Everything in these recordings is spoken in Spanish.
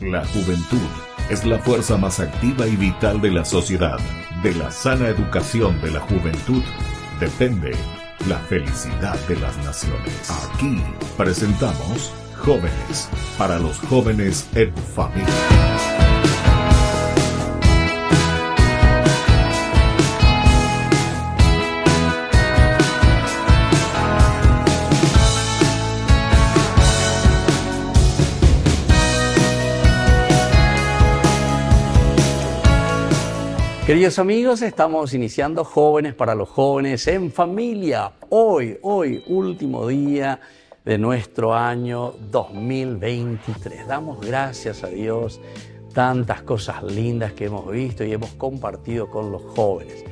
La juventud es la fuerza más activa y vital de la sociedad. De la sana educación de la juventud depende la felicidad de las naciones. Aquí presentamos Jóvenes para los jóvenes en familia. Queridos amigos, estamos iniciando Jóvenes para los jóvenes en familia. Hoy, último día de nuestro año 2023. Damos gracias a Dios, tantas cosas lindas que hemos visto y hemos compartido con los jóvenes.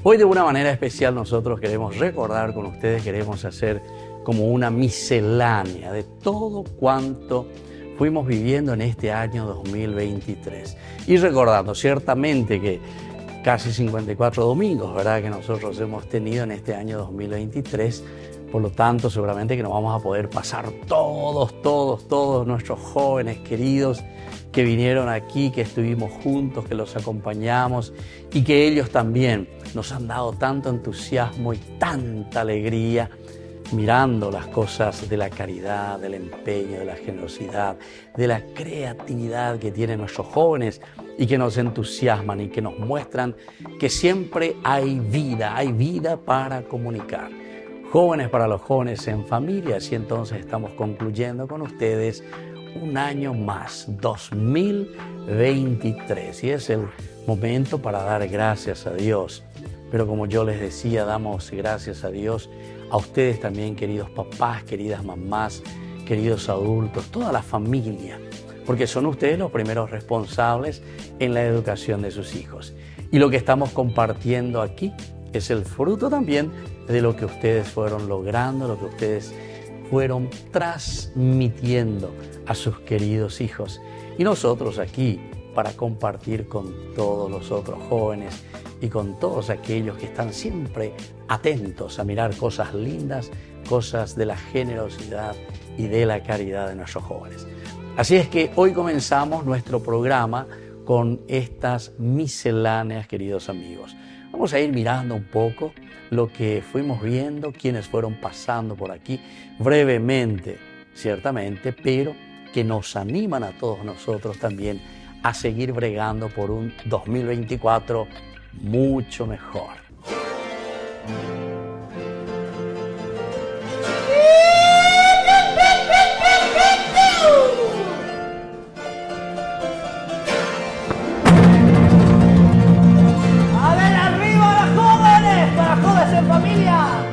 Hoy de una manera especial nosotros queremos recordar con ustedes, queremos hacer como una miscelánea de todo cuanto fuimos viviendo en este año 2023. Y recordando ciertamente que casi 54 domingos, ¿verdad?, que nosotros hemos tenido en este año 2023. Por lo tanto, seguramente que nos vamos a poder pasar todos nuestros jóvenes queridos que vinieron aquí, que estuvimos juntos, que los acompañamos y que ellos también nos han dado tanto entusiasmo y tanta alegría mirando las cosas de la caridad, del empeño, de la generosidad, de la creatividad que tienen nuestros jóvenes y que nos entusiasman y que nos muestran que siempre hay vida para comunicar. Jóvenes para los jóvenes en familia, así entonces estamos concluyendo con ustedes un año más, 2023, y es el momento para dar gracias a Dios. Pero como yo les decía, damos gracias a Dios a ustedes también, queridos papás, queridas mamás, queridos adultos, toda la familia, porque son ustedes los primeros responsables en la educación de sus hijos. Y lo que estamos compartiendo aquí es el fruto también de lo que ustedes fueron logrando, lo que ustedes fueron transmitiendo a sus queridos hijos. Y nosotros aquí para compartir con todos los otros jóvenes y con todos aquellos que están siempre atentos a mirar cosas lindas, cosas de la generosidad y de la caridad de nuestros jóvenes. Así es que hoy comenzamos nuestro programa con estas misceláneas, queridos amigos. Vamos a ir mirando un poco lo que fuimos viendo, quienes fueron pasando por aquí, brevemente, ciertamente, pero que nos animan a todos nosotros también a seguir bregando por un 2024 mucho mejor. A ver, arriba los jóvenes, para jóvenes en familia.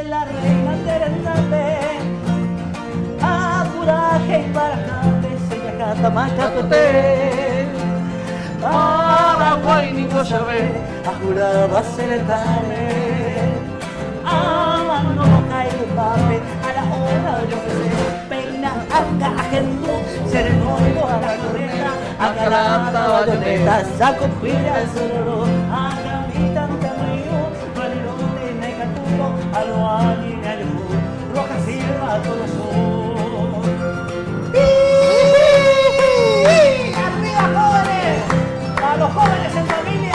La reina terendate apuraje para se yakata machatote Paraguay ni cosa ve ajura va a ser el tare amando no cae el papel a la hora yo que sé peina acá ajeno ser nuevo a la correa acá la bayoneta saco pira el sororo acá mitad no te río a lo año roja silva a todos ¡arriba jóvenes! ¡A los jóvenes en familia!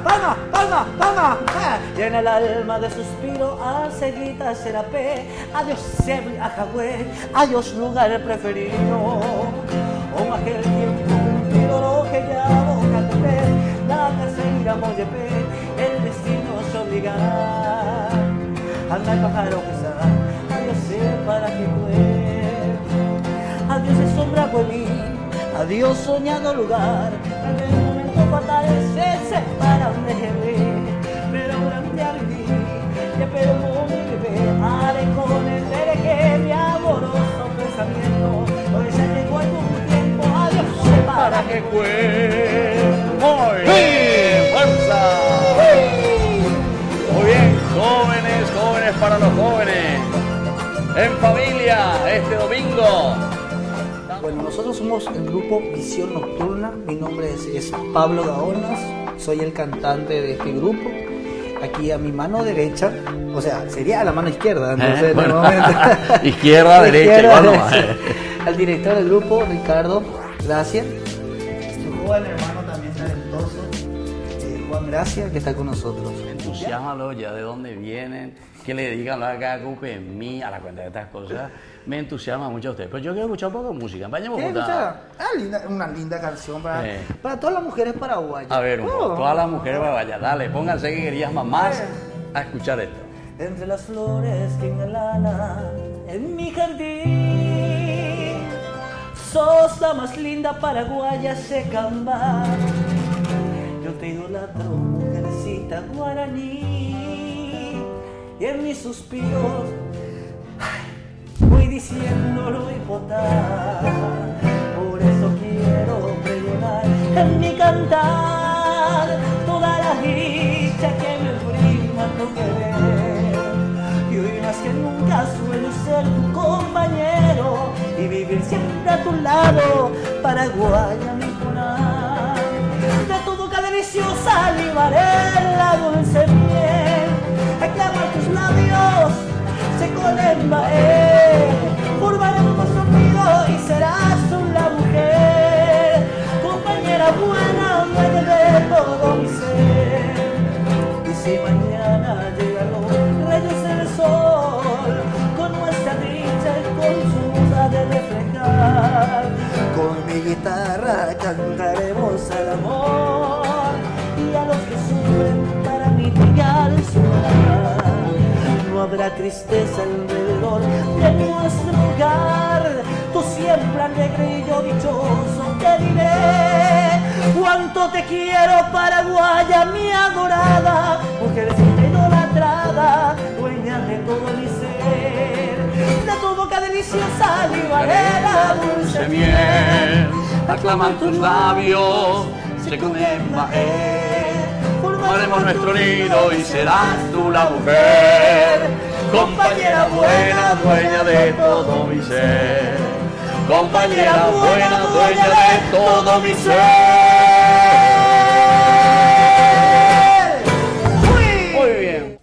palma, palma, palma. Llena el alma de suspiro, a seguida Serapé. Adiós Sebi, a Jagüe, adiós lugar preferido. O aquel tiempo cumplido, lo que ya boca de ver. La caseira Moyepe, el destino se obligará. Anda pájaro que sa, adiós sé para que fue. Adiós de sombra buenín, adiós soñado lugar. En el momento fatal se separan de Jerez. Pero grande al vivir, ya pero como mi bebé. Haré con el que mi amoroso pensamiento. Hoy se llegó algún tiempo, adiós sé para que fue. Muy bien, fuerza. Muy bien, jóvenes, jóvenes para los jóvenes. En familia, este domingo. Bueno, nosotros somos el grupo Visión Nocturna. Mi nombre es Pablo Gaonas, soy el cantante de este grupo. Aquí a mi mano derecha, o sea, sería a la mano izquierda, entonces Bueno, de momento. izquierda, derecha, igual nomás. Al director del grupo, Ricardo, gracias. Su joven hermano también talentoso, Juan Gracia, que está con nosotros. Entusiasmalo ya de dónde vienen, que le digan lo acá, ocupe en mí, a la cuenta de estas cosas. Me entusiasma mucho a usted. Pero yo quiero escuchar un poco de música. Vayamos ¿Quieres juntas. escuchar? Una linda canción para todas las mujeres paraguayas. A ver, un poco. Todas las mujeres paraguayas. Dale, pónganse que querías mamás a escuchar esto. Entre las flores que engalanan en mi jardín, sos la más linda paraguaya secamba. Yo te idolatro, mujercita guaraní, y en mis suspiros voy diciéndolo y botar. Por eso quiero pregonar en mi cantar toda la dicha que me brinda tu querer. Y hoy más que nunca suelo ser tu compañero y vivir siempre a tu lado, paraguaya mi conar. De tu boca deliciosa libaré la dulce miel, aclamar tus labios se colembaé, formaremos nuestro nido y serás tú la mujer, compañera buena, dueña de todo mi ser. Y si mañana llegan los rayos del sol, con nuestra dicha y con su luz ha de reflejar, con mi guitarra cantaremos al amor y a los que sufren para mitigar su dolor. No habrá tristeza alrededor de nuestro hogar. Tú siempre alegre y yo dichoso te diré cuánto te quiero, paraguaya, mi adorada, mujercita idolatrada, dueña de todo mi ser. De tu boca deliciosa libaré la dulce miel, aclaman tus labios, se colembaé. Formaremos nuestro nido y serás tú la mujer, compañera buena, dueña de todo mi ser, compañera buena, dueña de todo mi ser. Muy bien.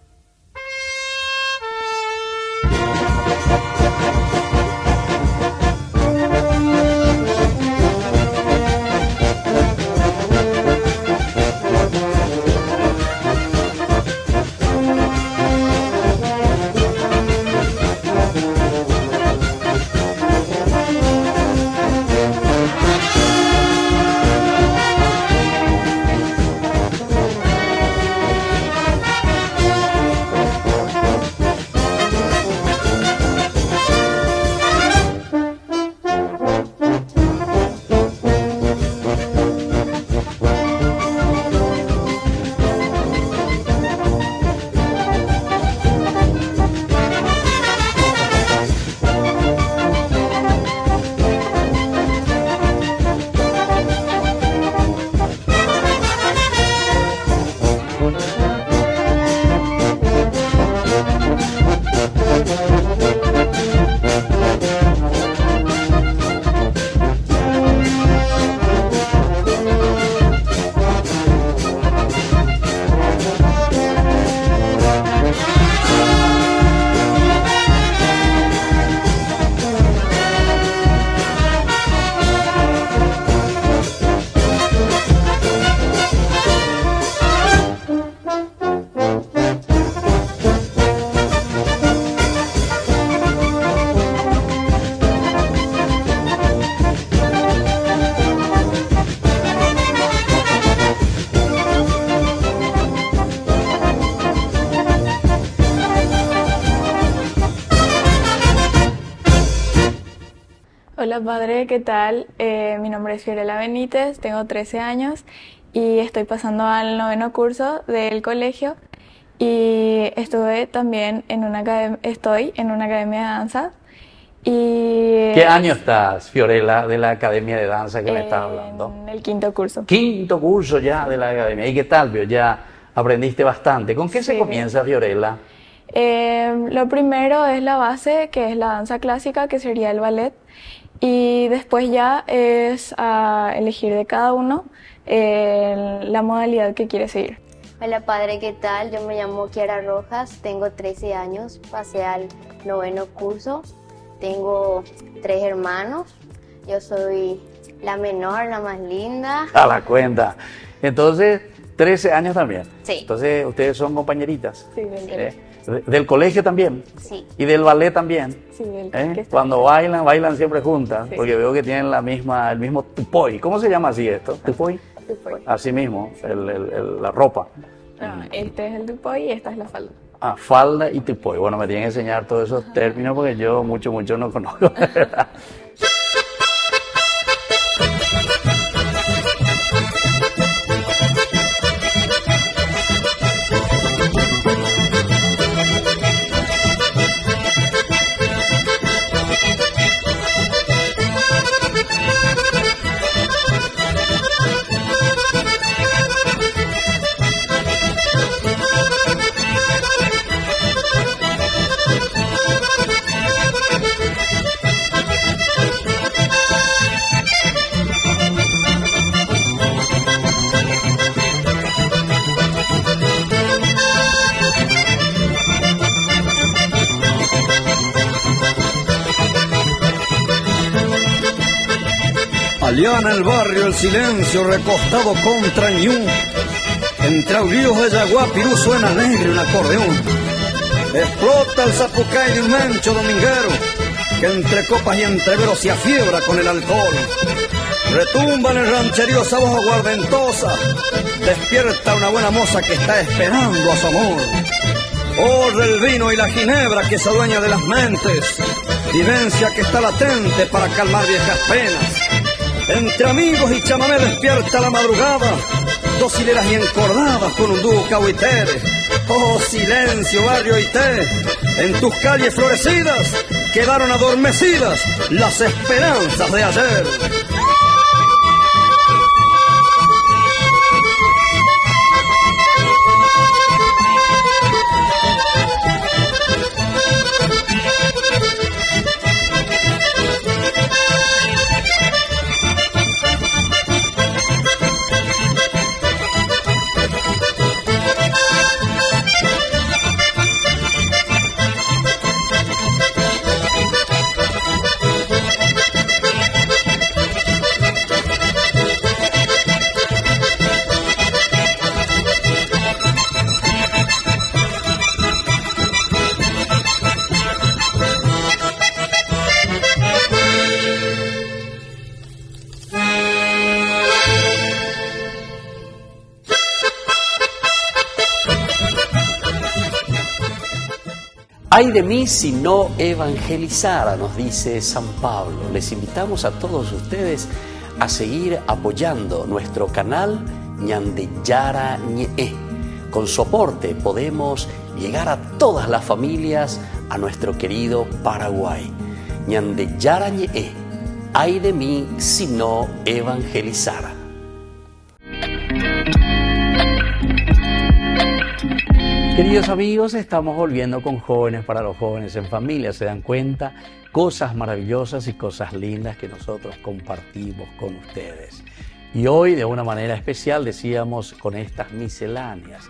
Hola padre, ¿qué tal? Mi nombre es Fiorella Benítez, tengo 13 años y estoy pasando al 9º curso del colegio y estuve también en estoy en una academia de danza y ¿Qué año estás, Fiorella, de la Academia de Danza que me estás hablando? en el 5º curso. Quinto curso ya de la Academia. ¿Y qué tal, Fio? Ya aprendiste bastante. ¿Con qué se Sí. comienza, Fiorella? Lo primero es la base, que es la danza clásica, que sería el ballet, y después ya es a elegir de cada uno la modalidad que quiere seguir. Hola padre, ¿qué tal? Yo me llamo Kiara Rojas, tengo 13 años, pasé al 9º curso, tengo 3 hermanos, yo soy la menor, la más linda. A la cuenta. Entonces, 13 años también. Sí. Entonces, ustedes son compañeritas. Sí, del colegio. ¿Del colegio también? Sí. ¿Y del ballet también? Sí, del ¿Eh? que está. Cuando bailan siempre juntas, Sí. porque veo que tienen el mismo tupoy. ¿Cómo se llama así esto? ¿Tupoy? Dupoy. Así mismo, la ropa. Este es el Dupoy y esta es la falda. Ah, falda y tupoy. Bueno, me tienen que enseñar todos esos términos porque yo mucho no conozco. Allá en el barrio el silencio recostado contra Ñu. Entre aullidos de Yaguapirú suena alegre un acordeón. Explota el zapucay de un mencho dominguero que entre copas y entreveros se afiebra con el alcohol. Retumba en el rancherío esa voz aguardentosa. Despierta una buena moza que está esperando a su amor. Corre el vino y la ginebra que se adueña de las mentes. Vivencia que está latente para calmar viejas penas. Entre amigos y chamamé despierta la madrugada, dos hileras y encordadas con un dúo cahuitere. Oh, silencio, barrio Ité, en tus calles florecidas quedaron adormecidas las esperanzas de ayer. Ay de mí si no evangelizara, nos dice San Pablo. Les invitamos a todos ustedes a seguir apoyando nuestro canal Ñandeyara Ñe'e. Con su aporte podemos llegar a todas las familias a nuestro querido Paraguay. Ñandeyara Ñe'e. Ay de mí si no evangelizara. Queridos amigos, estamos volviendo con Jóvenes para los Jóvenes en Familia. Se dan cuenta, cosas maravillosas y cosas lindas que nosotros compartimos con ustedes. Y hoy, de una manera especial, decíamos con estas misceláneas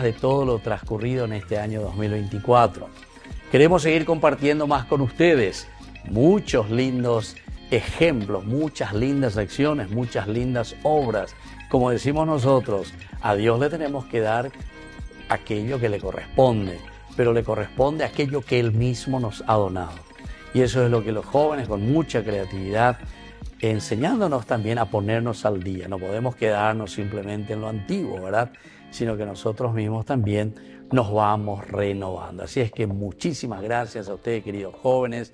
de todo lo transcurrido en este año 2024. Queremos seguir compartiendo más con ustedes muchos lindos ejemplos, muchas lindas acciones, muchas lindas obras. Como decimos nosotros, a Dios le tenemos que dar aquello que le corresponde, pero le corresponde aquello que Él mismo nos ha donado. Y eso es lo que los jóvenes, con mucha creatividad, enseñándonos también a ponernos al día. No podemos quedarnos simplemente en lo antiguo, ¿verdad? Sino que nosotros mismos también nos vamos renovando. Así es que muchísimas gracias a ustedes, queridos jóvenes,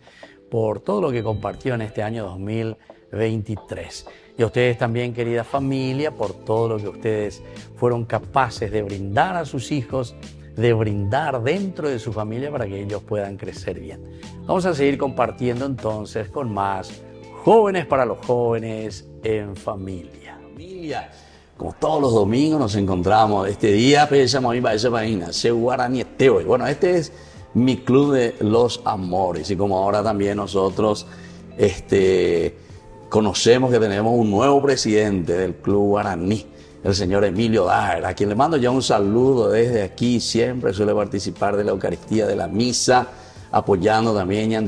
por todo lo que compartió en este año 2023. Y a ustedes también, querida familia, por todo lo que ustedes fueron capaces de brindar a sus hijos, de brindar dentro de su familia para que ellos puedan crecer bien. Vamos a seguir compartiendo entonces con más Jóvenes para los Jóvenes en Familia. Familia, como todos los domingos nos encontramos este día, pensamos a esa página, bueno, este es mi club de los amores, y como ahora también nosotros conocemos que tenemos un nuevo presidente del Club Guaraní, el señor Emilio Daher, a quien le mando ya un saludo desde aquí. Siempre suele participar de la Eucaristía, de la misa, apoyando también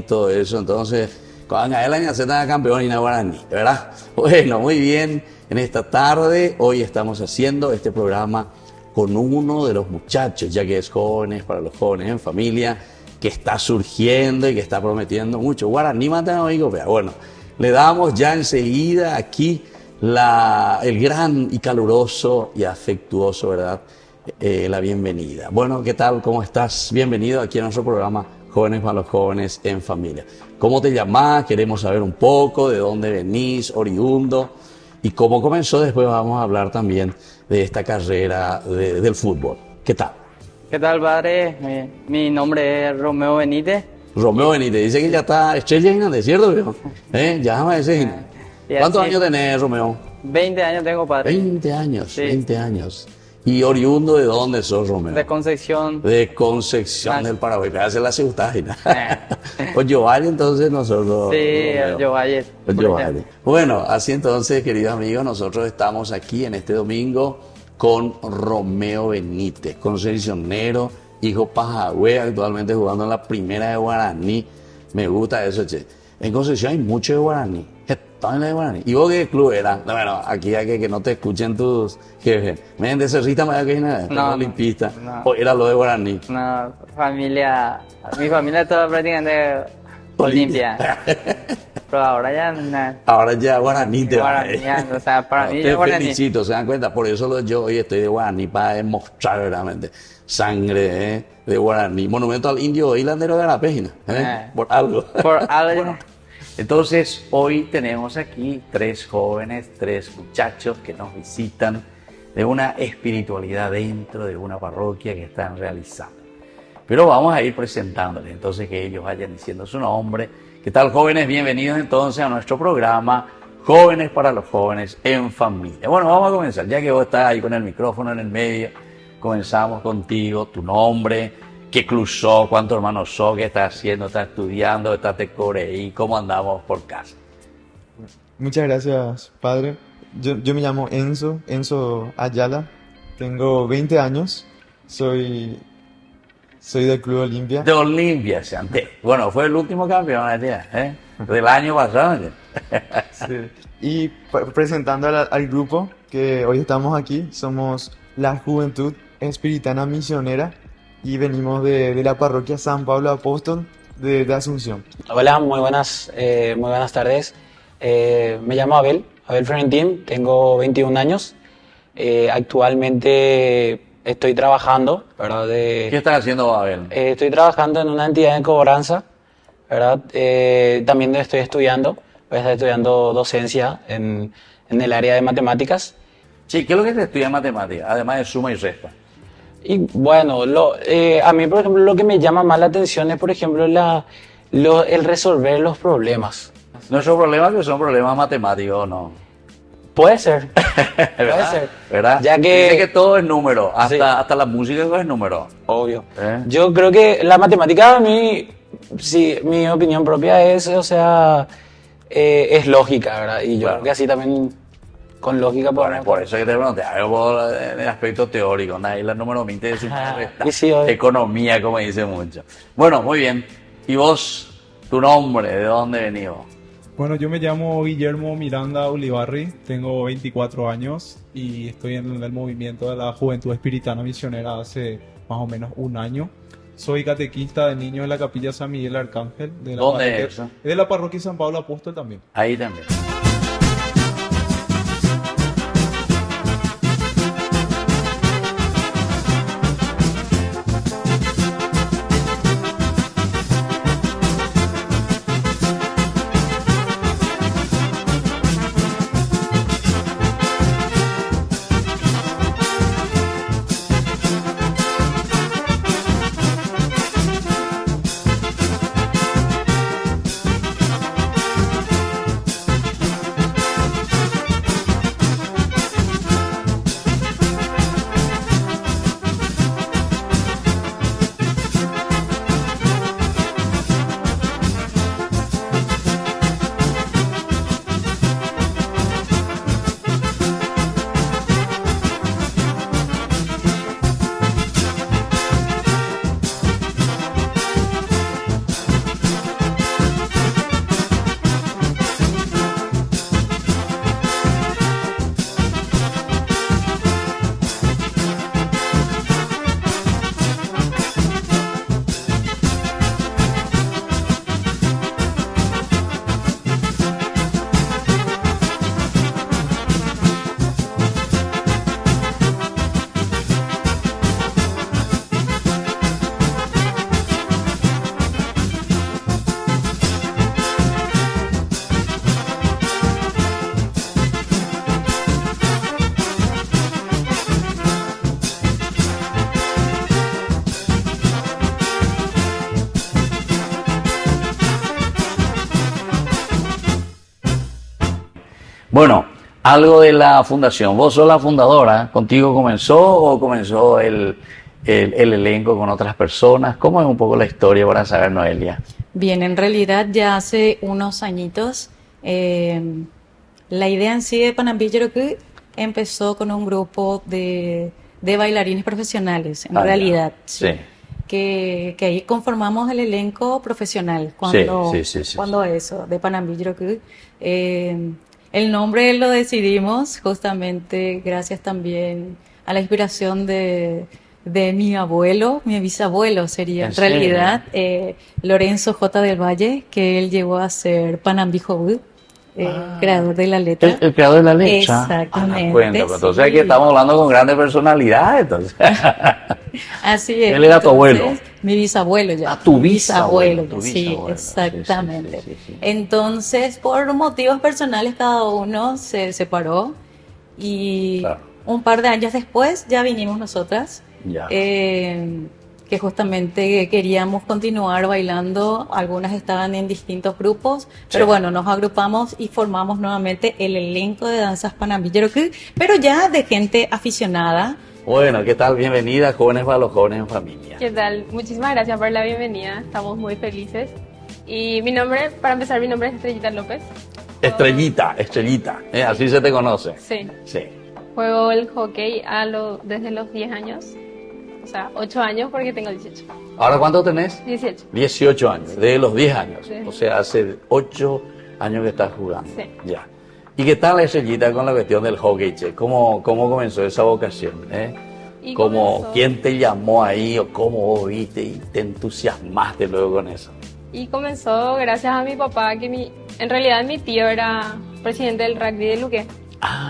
todo eso. Entonces, cuando él año se campeón y Guaraní, ¿verdad? Bueno, muy bien. En esta tarde, hoy estamos haciendo este programa con uno de los muchachos, ya que es Jóvenes para los Jóvenes en Familia, que está surgiendo y que está prometiendo mucho. Guaraní, bueno, le damos ya enseguida aquí el gran y caluroso y afectuoso, ¿verdad? La bienvenida. Bueno, ¿qué tal? ¿Cómo estás? Bienvenido aquí a nuestro programa Jóvenes para los Jóvenes en Familia. ¿Cómo te llamás? Queremos saber un poco de dónde venís, oriundo, y cómo comenzó. Después vamos a hablar también de esta carrera del fútbol. ¿Qué tal? ¿Qué tal, padre? Mi nombre es Romeo Benítez. Romeo Benítez, dice que ya está estrella en el desierto, viejo. Ya me decís. ¿Cuántos años tenés, Romeo? 20 años tengo, padre. 20 años, sí. 20 años. ¿Y oriundo de dónde sos, Romeo? De Concepción. De Concepción del Paraguay. Me hace la ciudad. Oyovalle, entonces nosotros. Sí, Oyovalle. Bueno, así entonces, queridos amigos, nosotros estamos aquí en este domingo con Romeo Benítez, concepcionero, hijo Pajagüe, actualmente jugando en la primera de Guaraní. Me gusta eso, che. En Concepción hay mucho de Guaraní. Están en la de Guaraní. ¿Y vos qué club era? Bueno, aquí hay que no te escuchen tus jefes. ¿Me de Cerrita me que nada? No, olimpista. No. ¿O era lo de Guaraní? No, mi familia es toda prácticamente Olimpia. Pero ahora ya nada. Ahora ya Guaraní te va. O sea, para mí te ya Guaraní. felicito, se dan cuenta. Por eso yo hoy estoy de Guaraní para demostrar verdaderamente sangre de Guaraní. Monumento al indio hilandero de la página. Por algo. Por algo. Entonces, hoy tenemos aquí 3 jóvenes, 3 muchachos que nos visitan de una espiritualidad dentro de una parroquia que están realizando. Pero vamos a ir presentándoles, entonces que ellos vayan diciendo su nombre. ¿Qué tal, jóvenes? Bienvenidos entonces a nuestro programa Jóvenes para los Jóvenes en Familia. Bueno, vamos a comenzar, ya que vos estás ahí con el micrófono en el medio, comenzamos contigo, tu nombre. ¿Qué club sos? ¿Cuántos hermanos sos? ¿Qué estás haciendo? ¿Estás estudiando? ¿Estás de Coreí? ¿Cómo andamos por casa? Muchas gracias, padre. Yo me llamo Enzo Ayala. Tengo 20 años. Soy del Club Olimpia. De Olimpia, Santé. Bueno, fue el último campeón del año pasado. Sí. Y presentando al grupo que hoy estamos aquí, somos la Juventud Espiritana Misionera. Y venimos de la parroquia San Pablo Apóstol de Asunción. Hola, muy buenas tardes. Me llamo Abel Florentín, tengo 21 años. Actualmente estoy trabajando, ¿verdad? ¿Qué estás haciendo, Abel? Estoy trabajando en una entidad de cobranza, ¿verdad? También estoy estudiando docencia en el área de matemáticas. Sí, ¿qué es lo que se estudia en matemáticas? Además de suma y resta. Y bueno, a mí, por ejemplo, lo que me llama más la atención es, por ejemplo, el resolver los problemas. Nuestros problemas que son problemas matemáticos, ¿no? Puede ser. Puede ser. ¿Verdad? Ya que... Dice que todo es número, Sí. hasta la música es número. Obvio. Yo creo que la matemática, a mí, sí, mi opinión propia es, o sea, es lógica, ¿verdad? Y yo Claro. creo que así también... Con lógica, Bueno, por eso que te pregunté, algo en el aspecto teórico, ahí la número 20 de su y sí, economía, como dice mucho. Bueno, muy bien. ¿Y vos, tu nombre, de dónde venís vos? Bueno, yo me llamo Guillermo Miranda Ulibarri, tengo 24 años y estoy en el movimiento de la Juventud Espiritana Misionera hace más o menos un año. Soy catequista de niños en la Capilla San Miguel Arcángel. De la ¿Dónde parroquia, es eso? De la parroquia San Pablo Apóstol también. Ahí también. Bueno, algo de la fundación. ¿Vos sos la fundadora? ¿Contigo comenzó o comenzó el elenco con otras personas? ¿Cómo es un poco la historia para saber, Noelia? Bien, en realidad ya hace unos añitos, la idea en sí de Panambí-Yorocuy empezó con un grupo de bailarines profesionales, en realidad. Sí. Que ahí conformamos el elenco profesional cuando eso, de Panambí-Yorocuy. El nombre lo decidimos justamente gracias también a la inspiración de mi abuelo, mi bisabuelo sería, en realidad, Lorenzo J. del Valle, que él llegó a ser Panambí-Jobuy, creador de la letra. El creador de la letra. Exactamente. Cuenta, entonces aquí estamos hablando con grandes personalidades. Entonces. Así es. Él era tu abuelo. Mi bisabuelo ya. Ah, tu bisabuelo. Sí, exactamente. Sí. Entonces, por motivos personales, cada uno se separó y un par de años después ya vinimos nosotras. Ya. Que justamente queríamos continuar bailando, algunas estaban en distintos grupos, pero bueno, nos agrupamos y formamos nuevamente el elenco de danzas Panambí-Yorocuy, pero ya de gente aficionada. Bueno, ¿qué tal? Bienvenida, Jóvenes para los Jóvenes en Familia. ¿Qué tal? Muchísimas gracias por la bienvenida, estamos muy felices. Y mi nombre, para empezar, mi nombre es Estrellita López. Estrellita, así se te conoce. Sí. Juego el hockey desde los 10 años. O sea, 8 años porque tengo 18. ¿Ahora cuánto tenés? 18. 18 años, de los 10 años. Sí. O sea, hace 8 años que estás jugando. Sí. Ya. ¿Y qué tal, Estrellita, con la cuestión del hockey, che? ¿Cómo comenzó esa vocación? ¿Quién te llamó ahí o cómo vos viste y te entusiasmaste luego con eso? Y comenzó gracias a mi papá, que en realidad mi tío era presidente del rugby de Luque.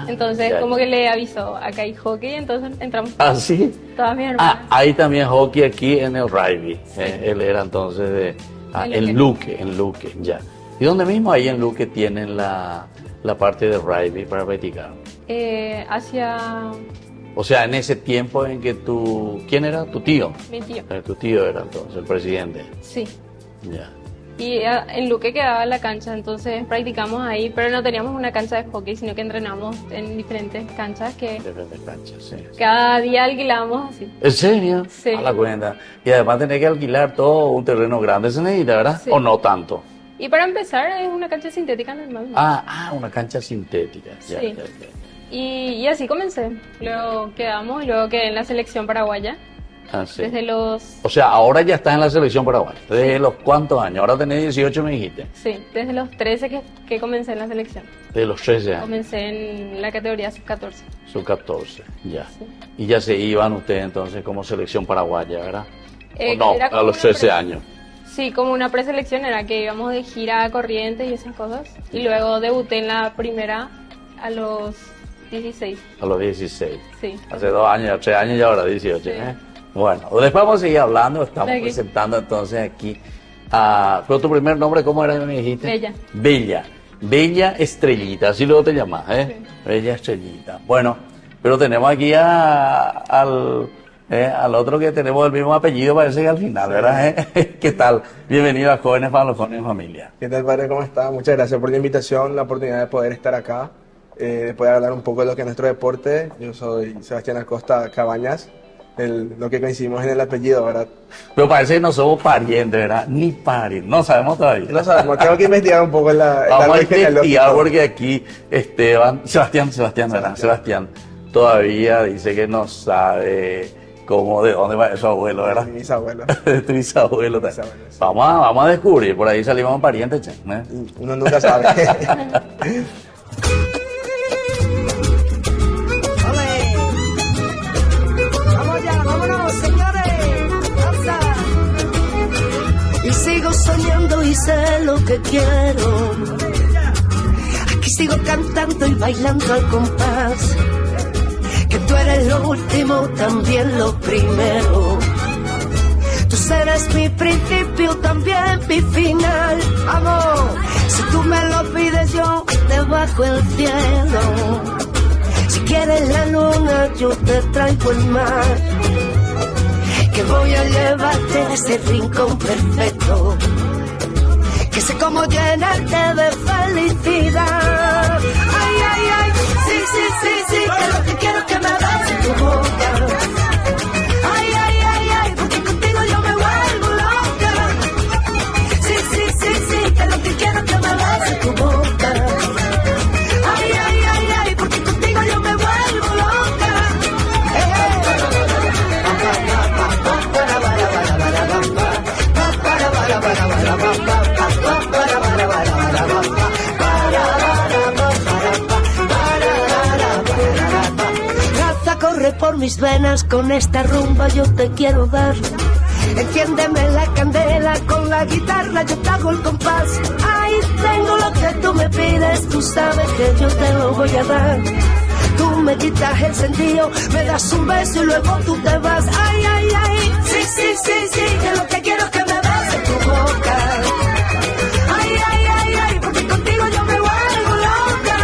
Entonces, como que le avisó, acá hay hockey, entonces entramos. ¿Ah, sí? Todas mis hermanas. Hay también hockey aquí en el rugby. Sí. Él era entonces en Luque, ya. ¿Y dónde mismo ahí en Luque tienen la parte de rugby para practicar? O sea, en ese tiempo en que ¿quién era? ¿Tu tío? Mi tío. Tu tío era entonces el presidente. Sí. Ya. Y en Luque quedaba la cancha, entonces practicamos ahí, pero no teníamos una cancha de hockey, sino que entrenamos en diferentes canchas sí. Cada día alquilábamos así. ¿En serio? Sí. A la cuenta. Y además tenés que alquilar todo un terreno grande, ¿se necesita, verdad? Sí. ¿O no tanto? Y para empezar es una cancha sintética normal. Una cancha sintética. Ya, sí. Ya. Y así comencé. Luego quedé en la selección paraguaya. Sí. O sea, ahora ya estás en la selección paraguaya. ¿Desde los cuántos años? Ahora tenés 18, me dijiste. Sí, desde los 13 que comencé en la selección. Desde los 13 años. Comencé en la categoría sub-14. Sub-14, ya. Sí. Y ya se iban ustedes entonces como selección paraguaya, ¿verdad? ¿O no? A los 13 años. Sí, como una preselección era que íbamos de gira a Corrientes y esas cosas. Y luego debuté en la primera a los 16. A los 16. Sí. Hace 2 años, 3 años y ahora 18. Sí. Bueno, después vamos a seguir hablando, estamos presentando entonces aquí. ¿Pero tu primer nombre cómo era, me dijiste? Bella. Bella Estrellita, así luego te llamás, ¿eh? Sí. Bella Estrellita. Bueno, pero tenemos aquí al otro que tenemos el mismo apellido, parece que al final, ¿verdad? ¿Qué tal? Bienvenido a Jóvenes para los Jóvenes en Familia. ¿Qué tal, padre? ¿Cómo está? Muchas gracias por la invitación, la oportunidad de poder estar acá, de poder hablar un poco de lo que es nuestro deporte. Yo soy Sebastián Acosta Cabañas. Lo que coincidimos en el apellido, ¿verdad? Pero parece que no somos parientes, ¿verdad? Ni parientes, no sabemos todavía. No sabemos, tengo que investigar un poco Vamos a investigar porque aquí Sebastián todavía dice que no sabe de dónde va su abuelo, ¿verdad? De mi bisabuelo. De tu bisabuelo. Sí. Vamos a descubrir, por ahí salimos parientes, che. Uno nunca sabe. Soñando y sé lo que quiero. Aquí sigo cantando y bailando al compás. Que tú eres lo último, también lo primero. Tú serás mi principio, también mi final. Amor, si tú me lo pides yo te bajo el cielo. Si quieres la luna yo te traigo el mar. Que voy a llevarte a ese rincón perfecto. Que sé cómo llenarte de felicidad. Ay, ay, que quiero es que me beses tu boca. Ay, ay, ay, ay, porque contigo yo me vuelvo loca. Raza corre por mis venas, con esta rumba yo te quiero dar. Enciéndeme la candela, con la guitarra yo te hago el compás. Ahí tengo lo que tú me pides, tú sabes que yo te lo voy a dar. Tú me quitas el sentido, me das un beso y luego tú te vas. Ay, ay, ay, sí, sí, sí, sí, que lo que quiero es que me beses tu boca. Ay, ay, ay, ay, porque contigo yo me vuelvo loca.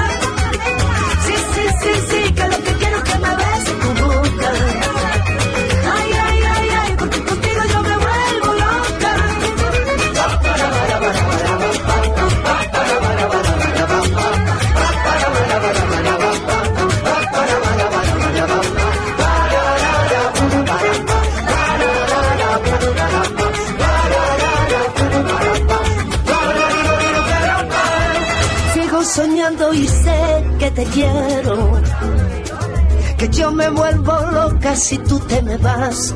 Sí, sí, sí, sí, que lo que quiero es que me beses tu boca. Ay, ay, ay, ay, porque contigo yo me vuelvo loca. Sigo soñando y sé que te quiero, que yo me vuelvo loca si tú te me vas.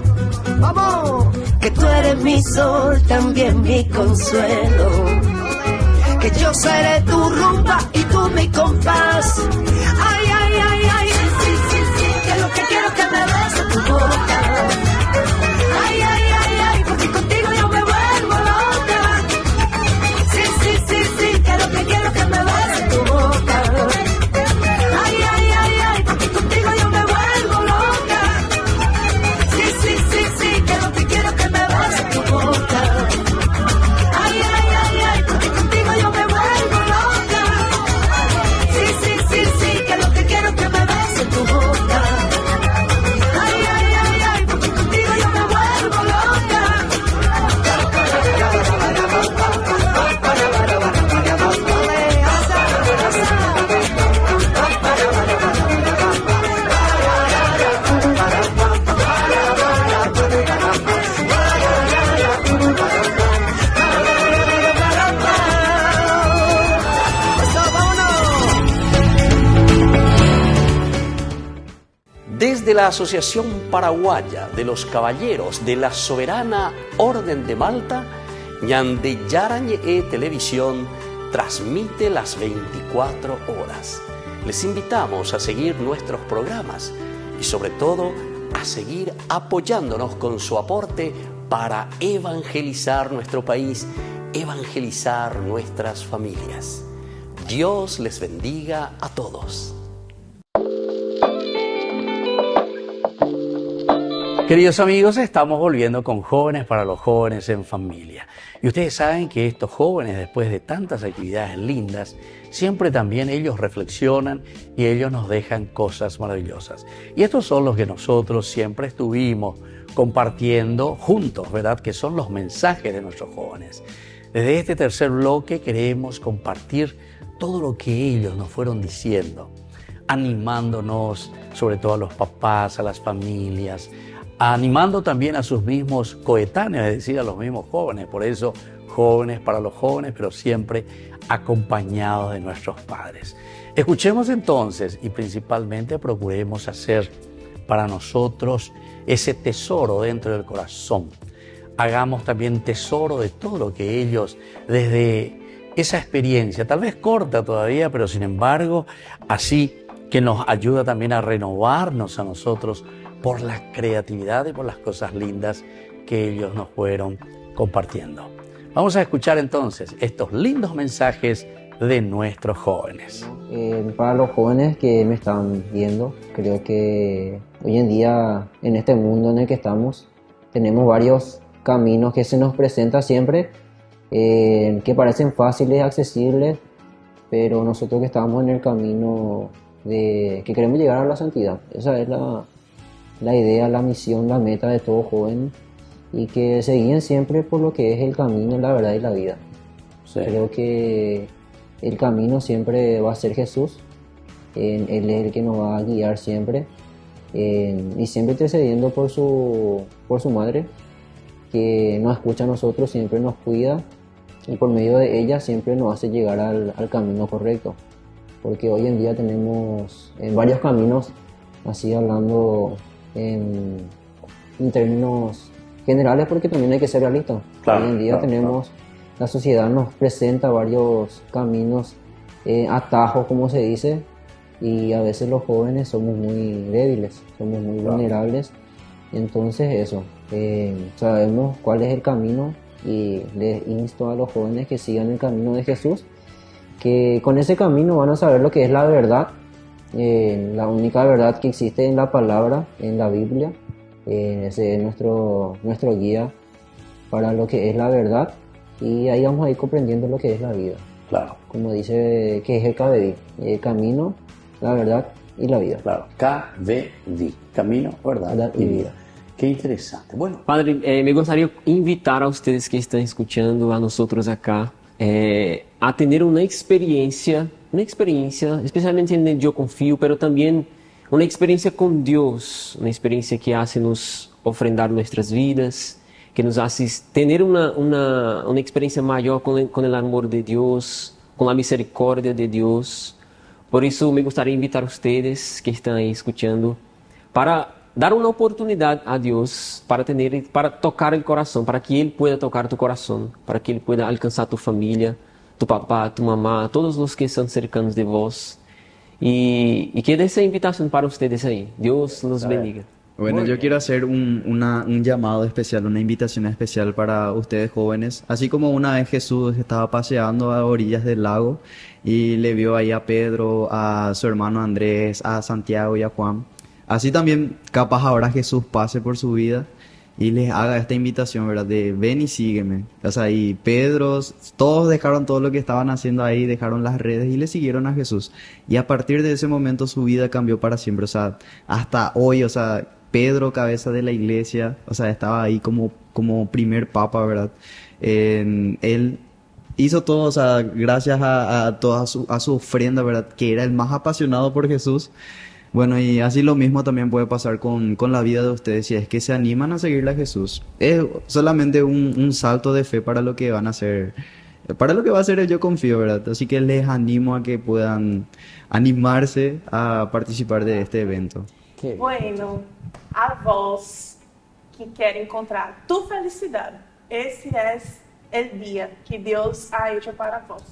¡Vamos! Que tú eres mi sol, también mi consuelo, que yo seré tu rumba y tú mi compás. Ay, ay, ay, ay, sí, sí, sí, que lo que quiero es que me beses tu boca. Ay, ay, ay, ay, porque contigo yo me vuelvo loca. Sí, sí, sí, sí, que lo que quiero es que me beses tu boca. Ay, ay, ay, ay, porque contigo yo me vuelvo loca. Sí, sí, sí, sí, que lo que quiero es que me beses tu boca. Ay, ay, ay, ay, porque contigo yo me vuelvo loca. Sí, sí, sí, sí, que lo que quiero es que me beses tu boca. Ay, ay, ay, ay, porque contigo yo me vuelvo loca. Desde la Asociación Paraguaya de los Caballeros de la Soberana Orden de Malta, Ñandeyarañe Televisión transmite las 24 horas. Les invitamos a seguir nuestros programas y sobre todo a seguir apoyándonos con su aporte para evangelizar nuestro país, evangelizar nuestras familias. Dios les bendiga a todos. Queridos amigos, estamos volviendo con Jóvenes para los Jóvenes en Familia. Y ustedes saben que estos jóvenes, después de tantas actividades lindas, siempre también ellos reflexionan y ellos nos dejan cosas maravillosas. Y estos son los que nosotros siempre estuvimos compartiendo juntos, ¿verdad? Que son los mensajes de nuestros jóvenes. Desde este tercer bloque queremos compartir todo lo que ellos nos fueron diciendo, animándonos, sobre todo a los papás, a las familias, animando también a sus mismos coetáneos, es decir, a los mismos jóvenes. Por eso, Jóvenes para los Jóvenes, pero siempre acompañados de nuestros padres. Escuchemos entonces y principalmente procuremos hacer para nosotros ese tesoro dentro del corazón. Hagamos también tesoro de todo lo que ellos, desde esa experiencia, tal vez corta todavía, pero sin embargo, así que nos ayuda también a renovarnos a nosotros por la creatividad y por las cosas lindas que ellos nos fueron compartiendo. Vamos a escuchar entonces estos lindos mensajes de nuestros jóvenes. Para los jóvenes que me están viendo, creo que hoy en día, en este mundo en el que estamos, tenemos varios caminos que se nos presentan siempre, que parecen fáciles, accesibles, pero nosotros que estamos en el camino de que queremos llegar a la santidad, esa es la idea, la misión, la meta de todo joven, y que se guíen siempre por lo que es el camino, la verdad y la vida. Sí. Creo que el camino siempre va a ser Jesús, Él es el que nos va a guiar siempre, y siempre intercediendo por su madre, que nos escucha a nosotros, siempre nos cuida, y por medio de ella siempre nos hace llegar al camino correcto. Porque hoy en día tenemos varios caminos, así hablando en términos generales, porque también hay que ser realistas. Hoy en día la sociedad nos presenta varios caminos, atajos como se dice, y a veces los jóvenes somos muy débiles, somos muy vulnerables. Entonces eso, sabemos cuál es el camino y les insto a los jóvenes que sigan el camino de Jesús, que con ese camino van a saber lo que es la verdad, la única verdad que existe en la palabra, en la Biblia. Ese es nuestro guía para lo que es la verdad, y ahí vamos a ir comprendiendo lo que es la vida. Claro. Como dice que es el KBD, el camino, la verdad y la vida. Claro, KBD, camino, verdad y vida. Qué interesante. Bueno, Padre, me gustaría invitar a ustedes que están escuchando, a nosotros acá, a tener una experiencia, especialmente en el Yo Confío, pero también una experiencia con Dios, una experiencia que hace nos ofrendar nuestras vidas, que nos hace tener una experiencia mayor con el amor de Dios, con la misericordia de Dios. Por eso me gustaría invitar a ustedes que están ahí escuchando para dar una oportunidad a Dios para tocar el corazón, para que Él pueda tocar tu corazón, para que Él pueda alcanzar tu familia, tu papá, tu mamá, todos los que están cercanos de vos. Y queda esa invitación para ustedes ahí. Dios los bendiga. Bueno, yo quiero hacer un llamado especial, una invitación especial para ustedes jóvenes. Así como una vez Jesús estaba paseando a orillas del lago y le vio ahí a Pedro, a su hermano Andrés, a Santiago y a Juan. Así también capaz ahora Jesús pase por su vida y les haga esta invitación, ¿verdad? De ven y sígueme. O sea, y Pedro, todos dejaron todo lo que estaban haciendo ahí, dejaron las redes y le siguieron a Jesús. Y a partir de ese momento su vida cambió para siempre. O sea, hasta hoy, o sea, Pedro, cabeza de la iglesia, o sea, estaba ahí como primer papa, ¿verdad? Él hizo todo, o sea, gracias a toda su ofrenda, ¿verdad? Que era el más apasionado por Jesús. Bueno, y así lo mismo también puede pasar con la vida de ustedes, si es que se animan a seguirle a Jesús. Es solamente un salto de fe para lo que van a hacer, para lo que va a ser el Yo Confío, ¿verdad? Así que les animo a que puedan animarse a participar de este evento. Bueno, a vós que quer encontrar tu felicidade, esse é o dia que Deus ha hecho para vós.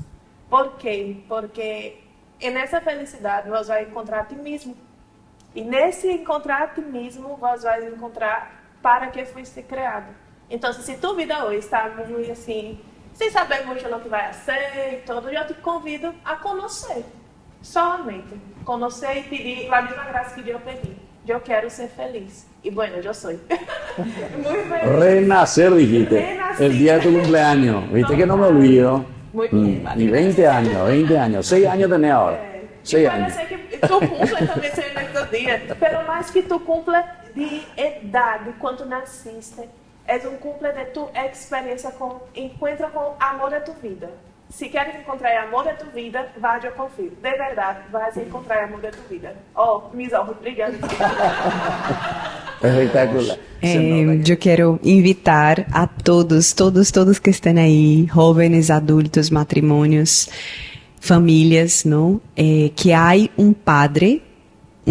¿Por quê? Porque nessa felicidade vós vai encontrar a ti mesmo. E nesse encontrar a ti mesmo, vós vai encontrar para que foste criado. Então, se tua vida hoje está muito assim, sem saber muito o que vai ser e tudo, eu te convido a conhecer. Solamente conhecer e pedir a mesma graça que eu pedi. Eu quero ser feliz. Y bueno, yo soy. Muy feliz. Renacer, dijiste. Renací. El día de tu cumpleaños. Viste que no me olvido. Muy bien. Y 20 años. 6 años tenés ahora. 6 años. Parece que tu cumple também ser nesses dias. Pero mais que tu cumple de idade, quando nasciste, é cumple de tu experiência com encontro com amor de tu vida. Se queres encontrar amor de tu vida, vá, eu confio. De verdade, vas encontrar amor de tu vida. Oh, mis ojos brilhando. Espectacular. Eu quero invitar a todos que estão aí, jovens, adultos, matrimônios, famílias, não? Que há um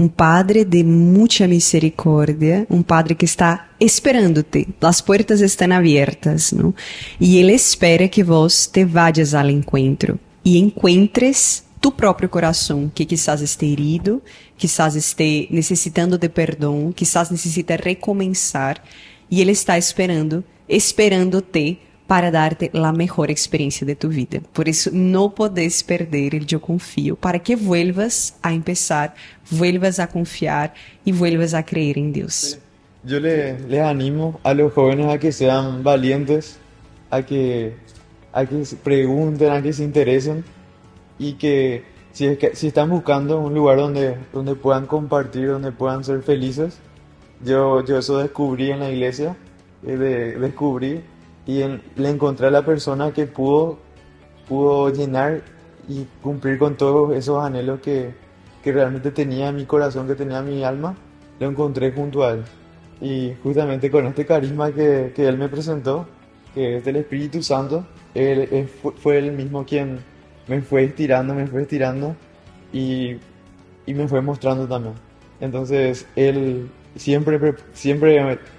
Padre de mucha misericordia, un Padre que está esperándote. Las puertas están abiertas, ¿no? Y Él espera que vos te vayas al encuentro y encuentres tu próprio coração, que quizás esté herido, quizás esté necessitando de perdão, quizás necessita recomeçar, y Él está esperándote para darte la mejor experiencia de tu vida. Por eso no podés perder el Yo Confío, para que vuelvas a empezar, vuelvas a confiar y vuelvas a creer en Dios. Yo les animo a los jóvenes a que sean valientes, a que se pregunten, a que se interesen, y que si están buscando un lugar donde puedan compartir, donde puedan ser felices. Yo eso descubrí en la iglesia, descubrí y le encontré a la persona que pudo llenar y cumplir con todos esos anhelos que realmente tenía en mi corazón, que tenía en mi alma. Lo encontré junto a él, y justamente con este carisma que él me presentó, que es del Espíritu Santo. Él fue él mismo quien me fue estirando y me fue mostrando también. Entonces él siempre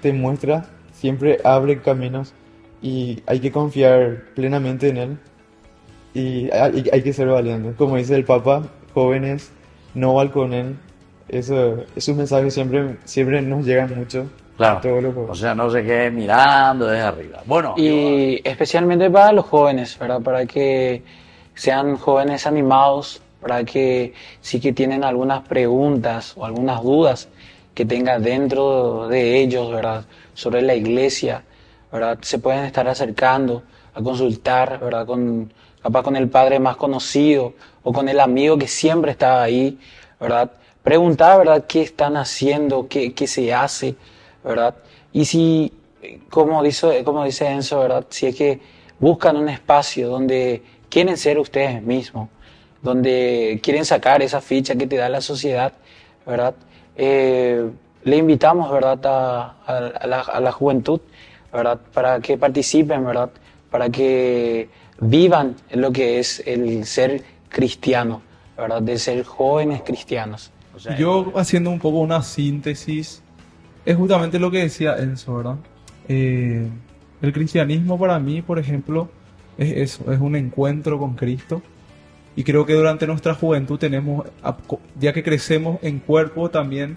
te muestra, siempre abre caminos y hay que confiar plenamente en él y hay que ser valiente. Como dice el Papa, jóvenes, no balconen. Esos mensajes siempre nos llegan mucho. Claro, o sea, no se quede mirando desde arriba. Bueno, y especialmente para los jóvenes, ¿verdad? Para que sean jóvenes animados, para que sí que tienen algunas preguntas o algunas dudas que tengan dentro de ellos, ¿verdad? Sobre la iglesia, ¿verdad? Se pueden estar acercando a consultar, ¿verdad? Capaz con el padre más conocido o con el amigo que siempre está ahí, ¿verdad? Preguntar, ¿verdad? ¿Qué están haciendo? ¿Qué se hace? ¿Verdad? Y si, como dice Enzo, ¿verdad? Si es que buscan un espacio donde quieren ser ustedes mismos, donde quieren sacar esa ficha que te da la sociedad, ¿verdad? Le invitamos, ¿verdad? A la juventud, ¿verdad? Para que participen, ¿verdad? Para que vivan lo que es el ser cristiano, ¿verdad? De ser jóvenes cristianos. O sea, yo haciendo un poco una síntesis, es justamente lo que decía Enzo, ¿verdad? El cristianismo para mí, por ejemplo, es eso, es un encuentro con Cristo. Y creo que durante nuestra juventud tenemos, ya que crecemos en cuerpo también,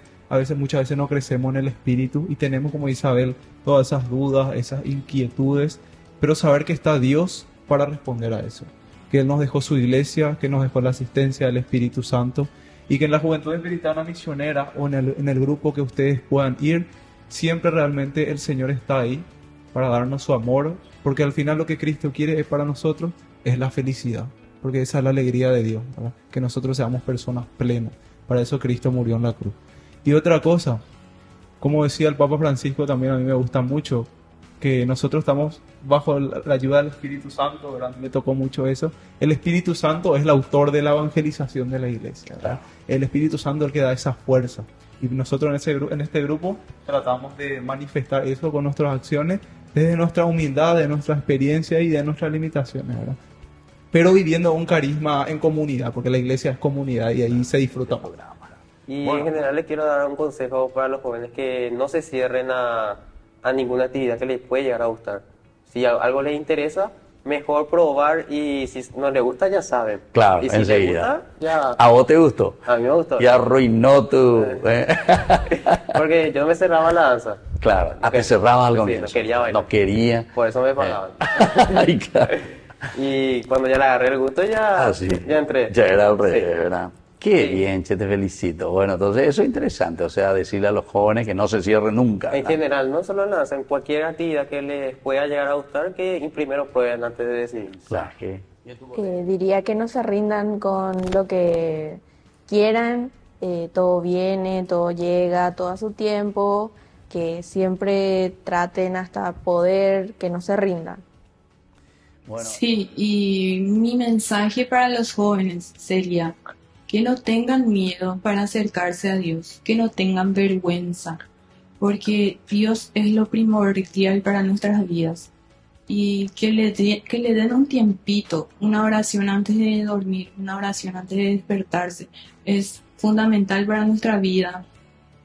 muchas veces no crecemos en el espíritu y tenemos, como Isabel, todas esas dudas, esas inquietudes, pero saber que está Dios para responder a eso. Que Él nos dejó su iglesia, que nos dejó la asistencia del Espíritu Santo, y que en la Juventud Espiritana Misionera o en el grupo que ustedes puedan ir, siempre realmente el Señor está ahí para darnos su amor, porque al final lo que Cristo quiere para nosotros es la felicidad, porque esa es la alegría de Dios, ¿verdad? Que nosotros seamos personas plenas. Para eso Cristo murió en la cruz. Y otra cosa, como decía el Papa Francisco, también a mí me gusta mucho, que nosotros estamos bajo la ayuda del Espíritu Santo, ¿verdad? Me tocó mucho eso. El Espíritu Santo es el autor de la evangelización de la iglesia, ¿verdad? El Espíritu Santo es el que da esa fuerza. Y nosotros en este grupo tratamos de manifestar eso con nuestras acciones, desde nuestra humildad, de nuestra experiencia y de nuestras limitaciones, ¿verdad? Pero viviendo un carisma en comunidad, porque la iglesia es comunidad y ahí se disfruta. Y en general les quiero dar un consejo para los jóvenes, que no se cierren a ninguna actividad que les puede llegar a gustar. Si algo les interesa, mejor probar, y si no les gusta, ya saben. Claro, y si enseguida. Les gusta, ya... ¿A vos te gustó? A mí me gustó. Y arruinó tu... Porque yo me cerraba la danza. Claro, te cerrabas al comienzo. Sí, no quería bailar. No quería. Por eso me pagaban. Ay, claro. Y cuando ya le agarré el gusto, ya entré. Ya era al revés, ¿verdad? Qué bien, che, te felicito. Bueno, entonces eso es interesante, o sea, decirle a los jóvenes que no se cierren nunca, ¿verdad? En general, no solo en la danza, en cualquier actividad que les pueda llegar a gustar, que primero prueben antes de decidir. Claro. Diría que no se rindan con lo que quieran, todo viene, todo llega, todo a su tiempo, que siempre traten hasta poder, que no se rindan. Bueno. Sí, y mi mensaje para los jóvenes sería que no tengan miedo para acercarse a Dios, que no tengan vergüenza, porque Dios es lo primordial para nuestras vidas, y que le den un tiempito, una oración antes de dormir, una oración antes de despertarse, es fundamental para nuestra vida.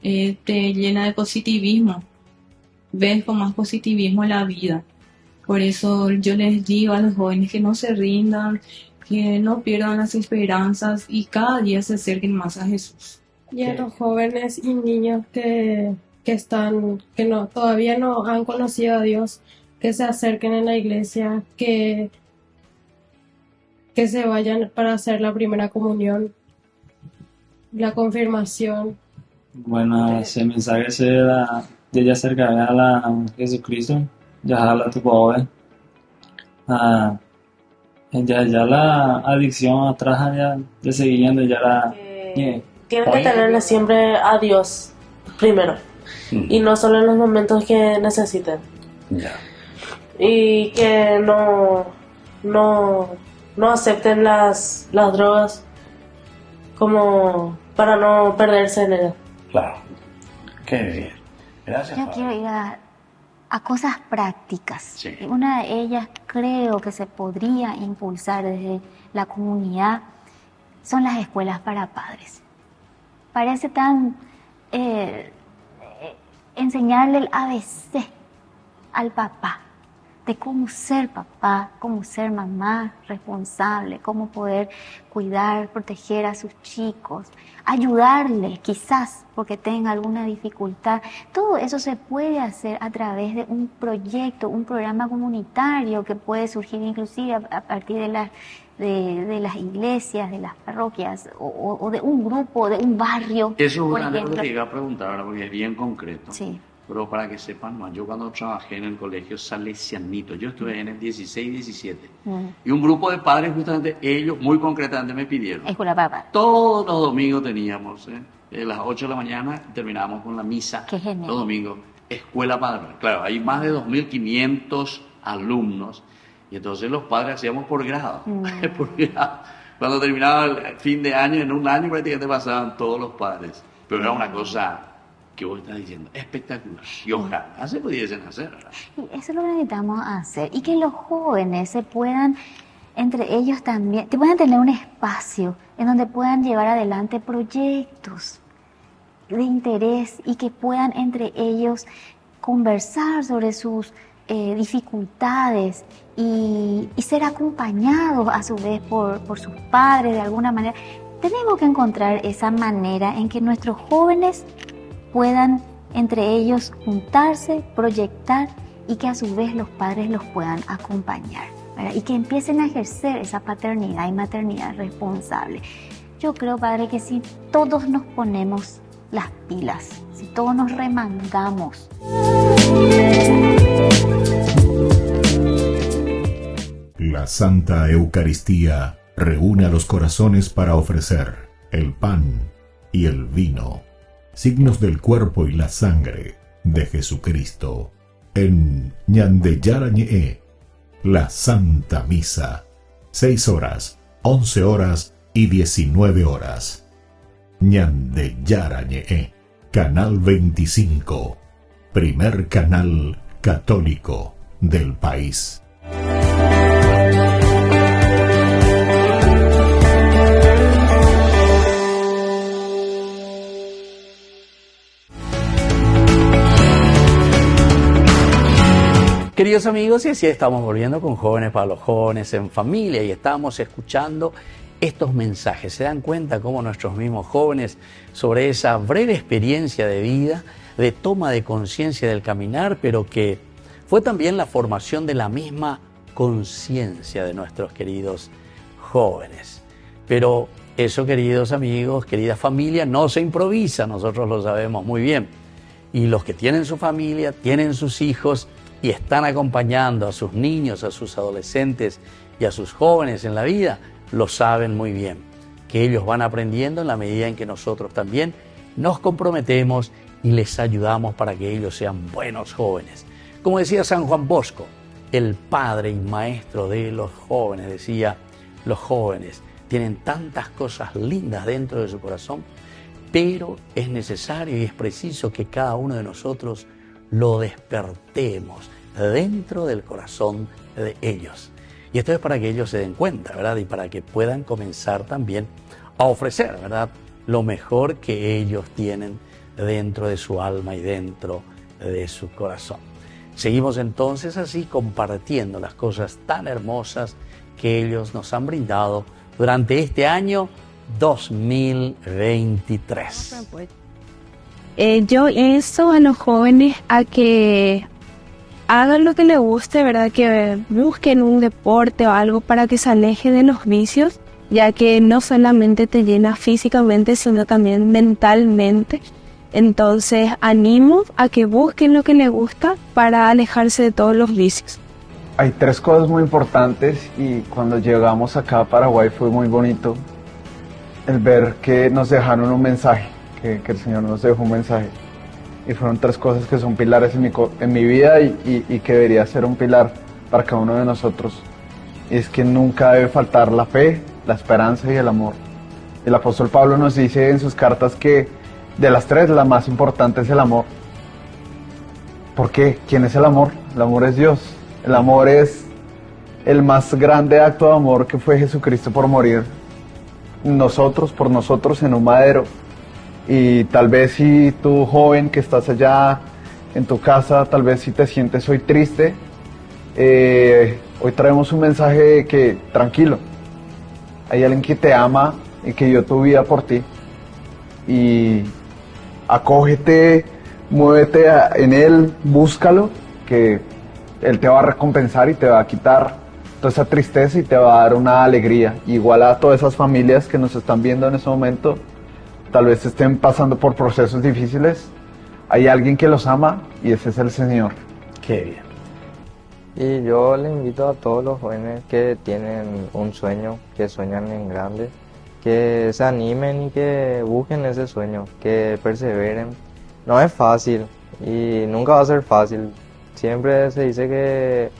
Te llena de positivismo, ves con más positivismo la vida. Por eso yo les digo a los jóvenes que no se rindan, que no pierdan las esperanzas y cada día se acerquen más a Jesús. Y a los jóvenes y niños que todavía no han conocido a Dios, que se acerquen en la iglesia, que se vayan para hacer la primera comunión, la confirmación. Bueno, ese mensaje será de ya acercar a Jesucristo, ya a la tu pobre. Ya la adicción atrás ya siguiendo, ya la... Tienen que tenerle siempre a Dios primero, y no solo en los momentos que necesiten. Y que no acepten las drogas como para no perderse en ellas. Claro, qué bien. Gracias. Yo quiero ir a a cosas prácticas. Sí. Y una de ellas creo que se podría impulsar desde la comunidad son las escuelas para padres. Parece tan enseñarle el ABC al papá, de cómo ser papá, cómo ser mamá responsable, cómo poder cuidar, proteger a sus chicos, ayudarle quizás porque tenga alguna dificultad. Todo eso se puede hacer a través de un proyecto, un programa comunitario que puede surgir inclusive a partir de las iglesias, de las parroquias o de un grupo, de un barrio. Eso es por una de ejemplo. las que iba a preguntar ahora porque es bien concreto. Sí. Pero para que sepan más, yo cuando trabajé en el colegio salesianito, yo estuve en el 16-17, y un grupo de padres justamente, ellos muy concretamente me pidieron. Escuela para padres. Todos los domingos teníamos, a las 8 de la mañana terminábamos con la misa. Qué genial. Los domingos, escuela padre. Claro, hay más de 2.500 alumnos, y entonces los padres hacíamos por grado. Por grado. Cuando terminaba el fin de año, en un año prácticamente pasaban todos los padres. Pero era una cosa que vos estás diciendo, espectacular. Y ojalá se pudiesen hacer, ¿verdad? Y eso es lo que necesitamos hacer. Y que los jóvenes se puedan, entre ellos también, puedan tener un espacio en donde puedan llevar adelante proyectos de interés y que puedan entre ellos conversar sobre sus dificultades y ser acompañados a su vez por sus padres de alguna manera. Tenemos que encontrar esa manera en que nuestros jóvenes puedan entre ellos juntarse, proyectar y que a su vez los padres los puedan acompañar, ¿verdad? Y que empiecen a ejercer esa paternidad y maternidad responsable. Yo creo, padre, que si todos nos ponemos las pilas, si todos nos remangamos. La Santa Eucaristía reúne a los corazones para ofrecer el pan y el vino, signos del cuerpo y la sangre de Jesucristo. En Ñandeyarañe, la Santa Misa, 6 horas, 11 horas y 19 horas. Ñandeyarañe, Canal 25, primer canal católico del país. Queridos amigos, y así estamos volviendo con Jóvenes para los Jóvenes en Familia y estamos escuchando estos mensajes. Se dan cuenta cómo nuestros mismos jóvenes, sobre esa breve experiencia de vida, de toma de conciencia del caminar, pero que fue también la formación de la misma conciencia de nuestros queridos jóvenes. Pero eso, queridos amigos, querida familia, no se improvisa, nosotros lo sabemos muy bien. Y los que tienen su familia, tienen sus hijos y están acompañando a sus niños, a sus adolescentes y a sus jóvenes en la vida, lo saben muy bien, que ellos van aprendiendo en la medida en que nosotros también nos comprometemos y les ayudamos para que ellos sean buenos jóvenes. Como decía San Juan Bosco, el padre y maestro de los jóvenes, decía, los jóvenes tienen tantas cosas lindas dentro de su corazón, pero es necesario y es preciso que cada uno de nosotros lo despertemos dentro del corazón de ellos. Y esto es para que ellos se den cuenta, ¿verdad? Y para que puedan comenzar también a ofrecer, ¿verdad?, lo mejor que ellos tienen dentro de su alma y dentro de su corazón. Seguimos entonces así compartiendo las cosas tan hermosas que ellos nos han brindado durante este año 2023. Yo insto a los jóvenes a que hagan lo que les guste, ¿verdad? Que busquen un deporte o algo para que se alejen de los vicios, ya que no solamente te llena físicamente, sino también mentalmente. Entonces, animo a que busquen lo que les gusta para alejarse de todos los vicios. Hay 3 cosas muy importantes y cuando llegamos acá a Paraguay fue muy bonito el ver que nos dejaron un mensaje, que el Señor nos dejó un mensaje. Y fueron 3 cosas que son pilares en mi vida y que debería ser un pilar para cada uno de nosotros. Y es que nunca debe faltar la fe, la esperanza y el amor. El apóstol Pablo nos dice en sus cartas que de las 3 la más importante es el amor. ¿Por qué? ¿Quién es el amor? El amor es Dios. El amor es el más grande acto de amor que fue Jesucristo por morir por nosotros en un madero. Y tal vez si tú, joven que estás allá en tu casa, tal vez si te sientes hoy triste, hoy traemos un mensaje de que tranquilo, hay alguien que te ama y que dio tu vida por ti, y acógete, muévete en Él, búscalo, que Él te va a recompensar y te va a quitar toda esa tristeza y te va a dar una alegría. Igual a todas esas familias que nos están viendo en ese momento, tal vez estén pasando por procesos difíciles, hay alguien que los ama y ese es el Señor. Qué bien. Y yo le invito a todos los jóvenes que tienen un sueño, que sueñan en grande, que se animen y que busquen ese sueño, que perseveren. No es fácil y nunca va a ser fácil. Siempre se dice que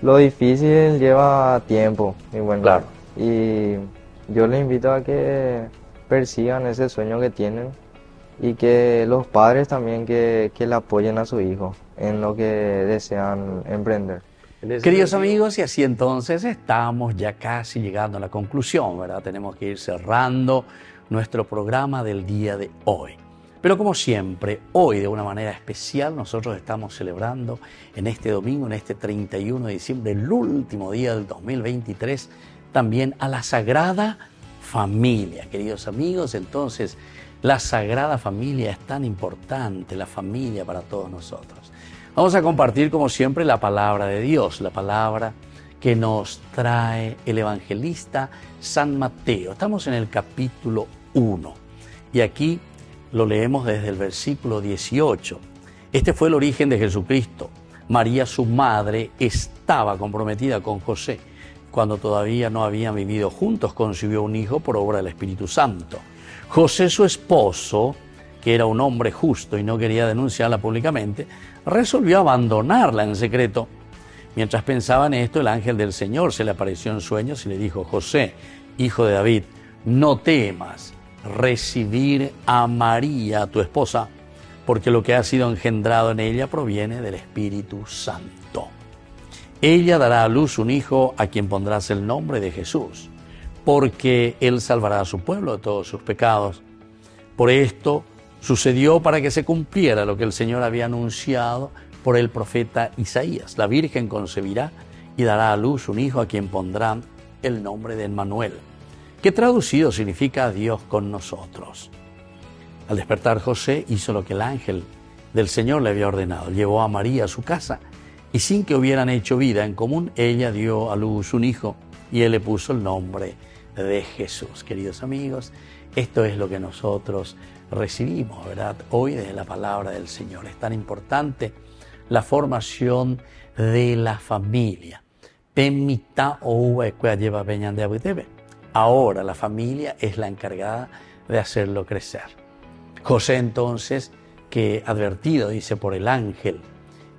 lo difícil lleva tiempo. Y bueno, claro. Y yo les invito a que persigan ese sueño que tienen y que los padres también que le apoyen a su hijo en lo que desean emprender. Queridos amigos, y así entonces estamos ya casi llegando a la conclusión, ¿verdad? Tenemos que ir cerrando nuestro programa del día de hoy. Pero como siempre, hoy de una manera especial nosotros estamos celebrando en este domingo, en este 31 de diciembre, el último día del 2023, también a la Sagrada Familia. Queridos amigos, entonces la Sagrada Familia es tan importante, la familia para todos nosotros. Vamos a compartir como siempre la palabra de Dios, la palabra que nos trae el evangelista San Mateo. Estamos en el capítulo 1 y aquí lo leemos desde el versículo 18. Este fue el origen de Jesucristo. María, su madre, estaba comprometida con José. Cuando todavía no habían vivido juntos, concibió un hijo por obra del Espíritu Santo. José, su esposo, que era un hombre justo y no quería denunciarla públicamente, resolvió abandonarla en secreto. Mientras pensaba en esto, el ángel del Señor se le apareció en sueños y le dijo: José, hijo de David, no temas recibir a María, tu esposa, porque lo que ha sido engendrado en ella proviene del Espíritu Santo. Ella dará a luz un hijo a quien pondrás el nombre de Jesús, porque él salvará a su pueblo de todos sus pecados. Por esto sucedió para que se cumpliera lo que el Señor había anunciado por el profeta Isaías. La Virgen concebirá y dará a luz un hijo a quien pondrán el nombre de Emmanuel, que traducido significa Dios con nosotros. Al despertar, José hizo lo que el ángel del Señor le había ordenado. Llevó a María a su casa y sin que hubieran hecho vida en común, ella dio a luz un hijo y él le puso el nombre de Jesús. Queridos amigos, esto es lo que nosotros recibimos, ¿verdad? Hoy desde la palabra del Señor. Es tan importante la formación de la familia. Ahora la familia es la encargada de hacerlo crecer. José entonces, que advertido, dice, por el ángel,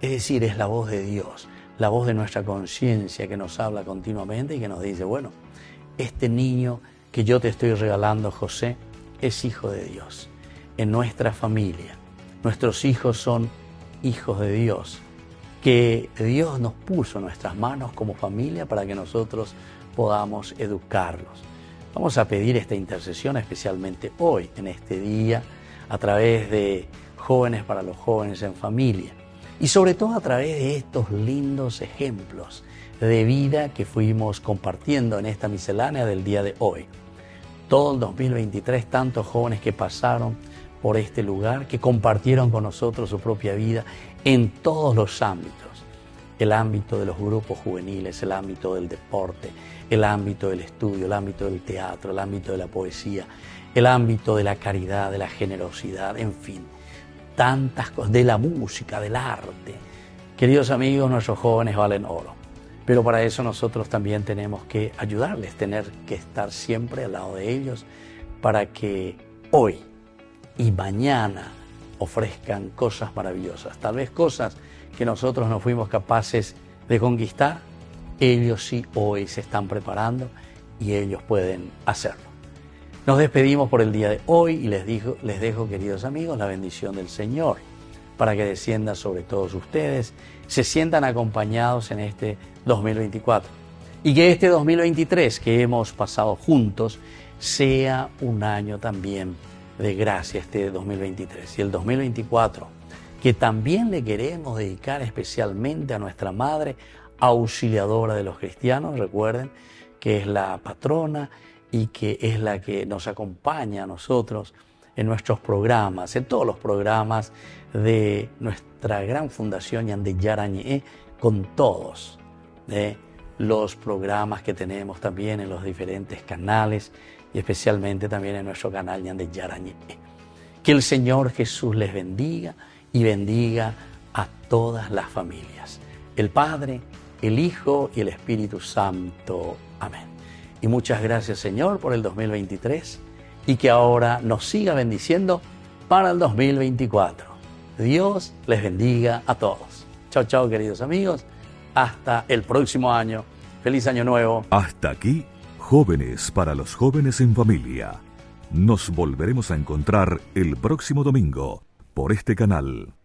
es decir, es la voz de Dios, la voz de nuestra conciencia que nos habla continuamente y que nos dice, bueno, este niño que yo te estoy regalando, José, es hijo de Dios. En nuestra familia, nuestros hijos son hijos de Dios, que Dios nos puso en nuestras manos como familia para que nosotros podamos educarlos. Vamos a pedir esta intercesión especialmente hoy, en este día, a través de Jóvenes para los Jóvenes en Familia y sobre todo a través de estos lindos ejemplos de vida que fuimos compartiendo en esta miscelánea del día de hoy. Todo el 2023, tantos jóvenes que pasaron por este lugar, que compartieron con nosotros su propia vida en todos los ámbitos. El ámbito de los grupos juveniles, el ámbito del deporte, el ámbito del estudio, el ámbito del teatro, el ámbito de la poesía, el ámbito de la caridad, de la generosidad, en fin, tantas cosas, de la música, del arte. Queridos amigos, nuestros jóvenes valen oro, pero para eso nosotros también tenemos que ayudarles, tener que estar siempre al lado de ellos para que hoy y mañana ofrezcan cosas maravillosas, tal vez cosas que nosotros no fuimos capaces de conquistar, ellos sí hoy se están preparando y ellos pueden hacerlo. Nos despedimos por el día de hoy y les dejo, queridos amigos, la bendición del Señor para que descienda sobre todos ustedes, se sientan acompañados en este 2024. Y que este 2023 que hemos pasado juntos sea un año también de gracia, este 2023. Y el 2024, que también le queremos dedicar especialmente a nuestra Madre Auxiliadora de los cristianos. Recuerden que es la patrona y que es la que nos acompaña a nosotros en nuestros programas, en todos los programas de nuestra gran fundación Ñande Yarañé, con todos los programas que tenemos también en los diferentes canales y especialmente también en nuestro canal Ñande Yarañé. Que el Señor Jesús les bendiga y bendiga a todas las familias. El Padre, el Hijo y el Espíritu Santo. Amén. Y muchas gracias, Señor, por el 2023 y que ahora nos siga bendiciendo para el 2024. Dios les bendiga a todos. Chao, chao, queridos amigos. Hasta el próximo año. Feliz año nuevo. Hasta aquí, Jóvenes para los Jóvenes en Familia. Nos volveremos a encontrar el próximo domingo por este canal.